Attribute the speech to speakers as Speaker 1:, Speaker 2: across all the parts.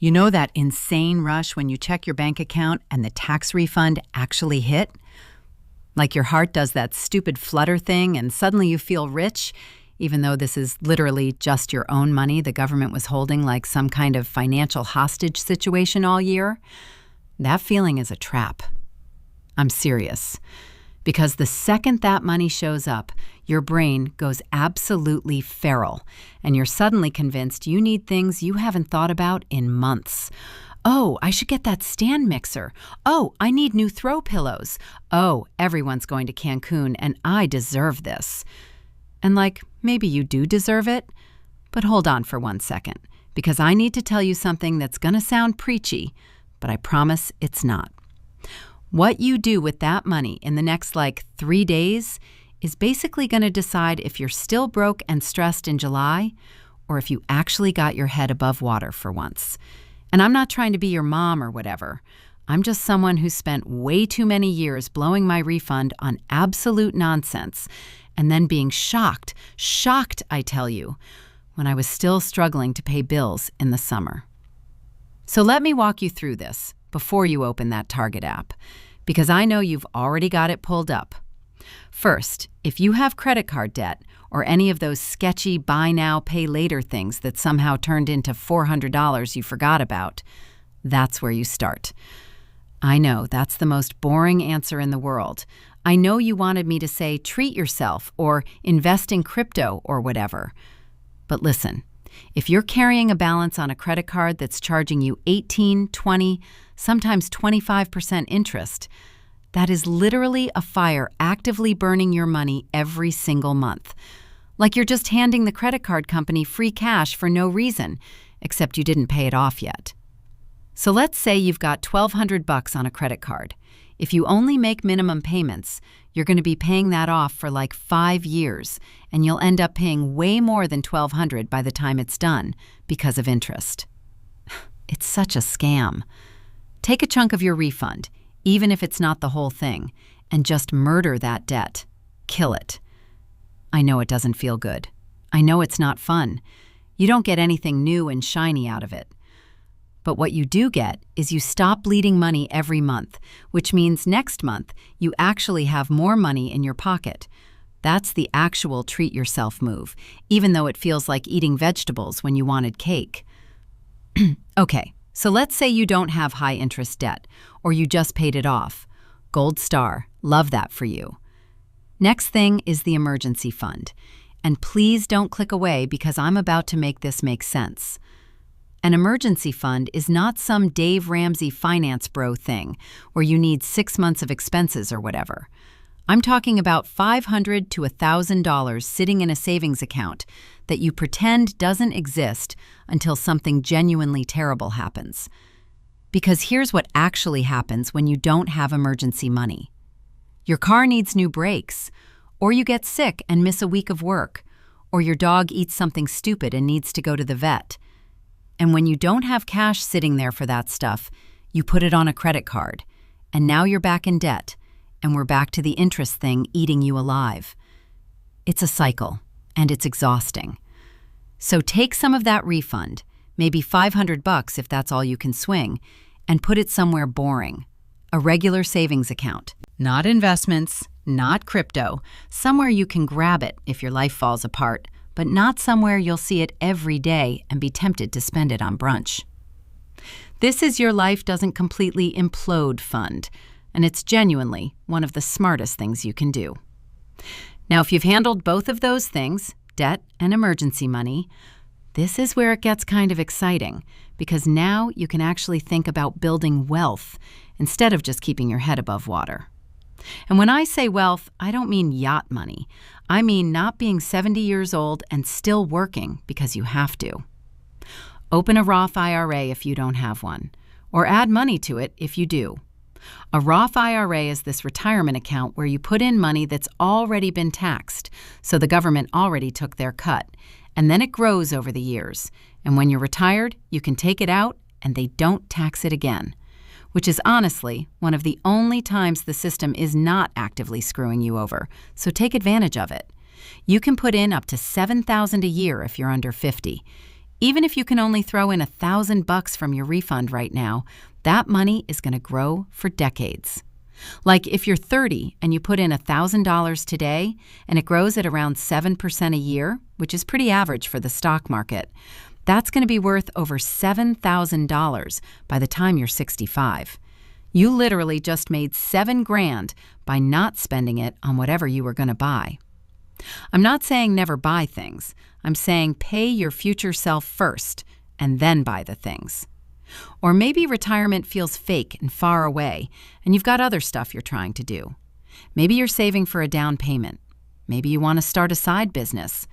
Speaker 1: You know that insane rush when you check your bank account and the tax refund actually hit? Like your heart does that stupid flutter thing and suddenly you feel rich, even though this is literally just your own money the government was holding like some kind of financial hostage situation all year? That feeling is a trap. I'm serious. Because the second that money shows up, your brain goes absolutely feral, and you're suddenly convinced you need things you haven't thought about in months. Oh, I should get that stand mixer. Oh, I need new throw pillows. Oh, everyone's going to Cancun, and I deserve this. And maybe you do deserve it, but hold on for 1 second, because I need to tell you something that's going to sound preachy, but I promise it's not. What you do with that money in the next 3 days is basically going to decide if you're still broke and stressed in July or if you actually got your head above water for once. And I'm not trying to be your mom or whatever. I'm just someone who spent way too many years blowing my refund on absolute nonsense and then being shocked, I tell you, when I was still struggling to pay bills in the summer. So let me walk you through this before you open that Target app, because I know you've already got it pulled up. First, if you have credit card debt or any of those sketchy buy now, pay later things that somehow turned into $400 you forgot about, that's where you start. I know that's the most boring answer in the world. I know you wanted me to say treat yourself or invest in crypto or whatever. But listen, if you're carrying a balance on a credit card that's charging you 18, 20, sometimes 25% interest, that is literally a fire actively burning your money every single month. Like you're just handing the credit card company free cash for no reason, except you didn't pay it off yet. So let's say you've got $1,200 on a credit card. If you only make minimum payments, you're going to be paying that off for 5 years, and you'll end up paying way more than $1,200 by the time it's done because of interest. It's such a scam. Take a chunk of your refund, even if it's not the whole thing, and just murder that debt. Kill it. I know it doesn't feel good. I know it's not fun. You don't get anything new and shiny out of it. But what you do get is you stop bleeding money every month, which means next month you actually have more money in your pocket. That's the actual treat yourself move, even though it feels like eating vegetables when you wanted cake. Okay, so let's say you don't have high interest debt, or you just paid it off. Gold star, love that for you. Next thing is the emergency fund. And please don't click away because I'm about to make this make sense. An emergency fund is not some Dave Ramsey finance bro thing where you need 6 months of expenses or whatever. I'm talking about $500 to $1,000 sitting in a savings account that you pretend doesn't exist until something genuinely terrible happens. Because here's what actually happens when you don't have emergency money. Your car needs new brakes, or you get sick and miss a week of work, or your dog eats something stupid and needs to go to the vet. And when you don't have cash sitting there for that stuff, you put it on a credit card. And now you're back in debt, and we're back to the interest thing eating you alive. It's a cycle, and it's exhausting. So take some of that refund, maybe $500 if that's all you can swing, and put it somewhere boring. A regular savings account. Not investments, not crypto. Somewhere you can grab it if your life falls apart, but not somewhere you'll see it every day and be tempted to spend it on brunch. This is your life doesn't completely implode fund, and it's genuinely one of the smartest things you can do. Now, if you've handled both of those things, debt and emergency money, this is where it gets kind of exciting, because now you can actually think about building wealth instead of just keeping your head above water. And when I say wealth, I don't mean yacht money. I mean not being 70 years old and still working because you have to. Open a Roth IRA if you don't have one, or add money to it if you do. A Roth IRA is this retirement account where you put in money that's already been taxed, so the government already took their cut, and then it grows over the years. And when you're retired, you can take it out and they don't tax it again. Which is honestly one of the only times the system is not actively screwing you over, so take advantage of it. You can put in up to $7,000 a year if you're under 50. Even if you can only throw in $1,000 from your refund right now, that money is going to grow for decades. Like if you're 30 and you put in $1,000 today and it grows at around 7% a year, which is pretty average for the stock market, that's going to be worth over $7,000 by the time you're 65. You literally just made $7,000 by not spending it on whatever you were going to buy. I'm not saying never buy things. I'm saying pay your future self first and then buy the things. Or maybe retirement feels fake and far away, and you've got other stuff you're trying to do. Maybe you're saving for a down payment. Maybe you want to start a side business.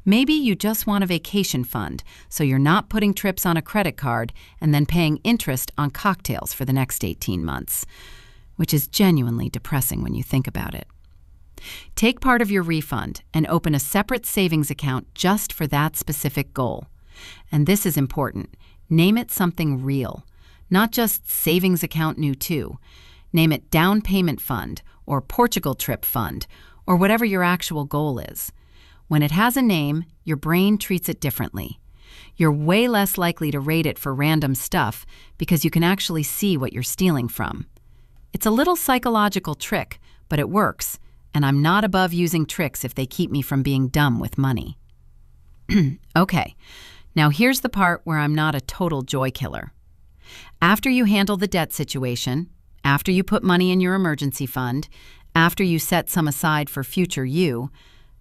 Speaker 1: Maybe you just want a vacation fund, so you're not putting trips on a credit card and then paying interest on cocktails for the next 18 months, which is genuinely depressing when you think about it. Take part of your refund and open a separate savings account just for that specific goal. And this is important. Name it something real, not just savings account new too. Name it down payment fund or Portugal trip fund or whatever your actual goal is. When it has a name, your brain treats it differently. You're way less likely to rate it for random stuff because you can actually see what you're stealing from. It's a little psychological trick, but it works, and I'm not above using tricks if they keep me from being dumb with money. Okay. Now here's the part where I'm not a total joy killer. After you handle the debt situation, after you put money in your emergency fund, after you set some aside for future you,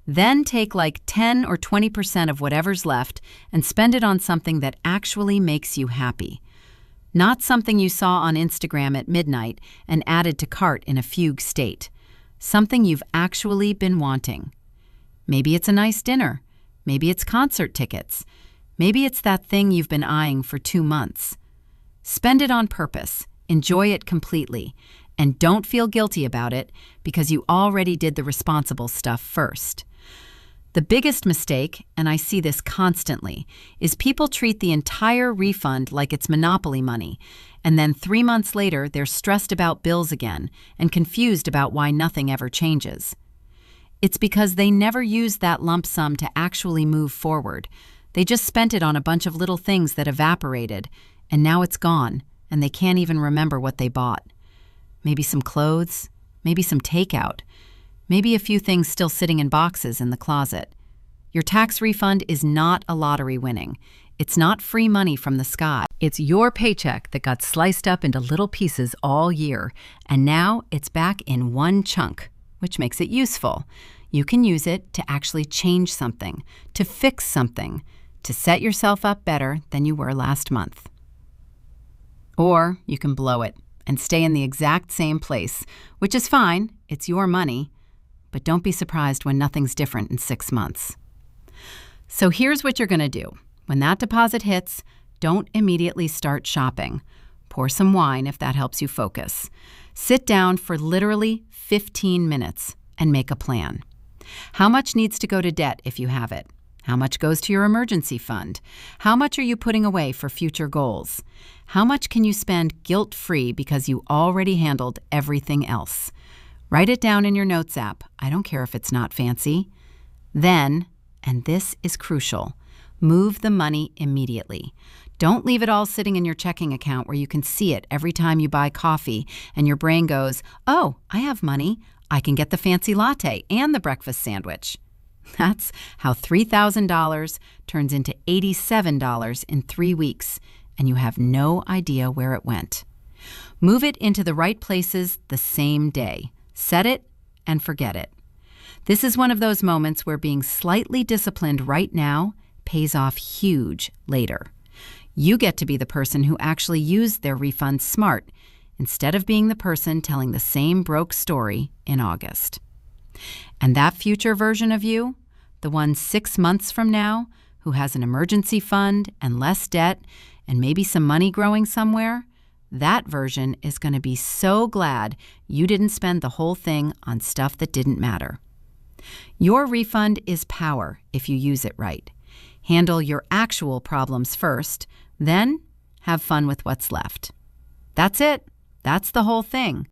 Speaker 1: then take like 10 or 20% of whatever's left and spend it on something that actually makes you happy. Not something you saw on Instagram at midnight and added to cart in a fugue state. Something you've actually been wanting. Maybe it's a nice dinner. Maybe it's concert tickets. Maybe it's that thing you've been eyeing for 2 months. Spend it on purpose, enjoy it completely, and don't feel guilty about it because you already did the responsible stuff first. The biggest mistake, and I see this constantly, is people treat the entire refund like it's Monopoly money, and then 3 months later they're stressed about bills again and confused about why nothing ever changes. It's because they never used that lump sum to actually move forward. They just spent it on a bunch of little things that evaporated, and now it's gone, and they can't even remember what they bought. Maybe some clothes, maybe some takeout, maybe a few things still sitting in boxes in the closet. Your tax refund is not a lottery winning. It's not free money from the sky. It's your paycheck that got sliced up into little pieces all year, and now it's back in one chunk, which makes it useful. You can use it to actually change something, to fix something, to set yourself up better than you were last month. Or you can blow it and stay in the exact same place, which is fine, it's your money, but don't be surprised when nothing's different in 6 months. So here's what you're going to do. When that deposit hits, don't immediately start shopping. Pour some wine if that helps you focus. Sit down for literally 15 minutes and make a plan. How much needs to go to debt if you have it? How much goes to your emergency fund? How much are you putting away for future goals? How much can you spend guilt-free because you already handled everything else? Write it down in your notes app. I don't care if it's not fancy. Then, and this is crucial, move the money immediately. Don't leave it all sitting in your checking account where you can see it every time you buy coffee and your brain goes, "Oh, I have money. I can get the fancy latte and the breakfast sandwich." That's how $3,000 turns into $87 in 3 weeks, and you have no idea where it went. Move it into the right places the same day. Set it and forget it. This is one of those moments where being slightly disciplined right now pays off huge later. You get to be the person who actually used their refund smart, instead of being the person telling the same broke story in August. And that future version of you, the one 6 months from now, who has an emergency fund and less debt and maybe some money growing somewhere, that version is going to be so glad you didn't spend the whole thing on stuff that didn't matter. Your refund is power if you use it right. Handle your actual problems first, then have fun with what's left. That's it. That's the whole thing.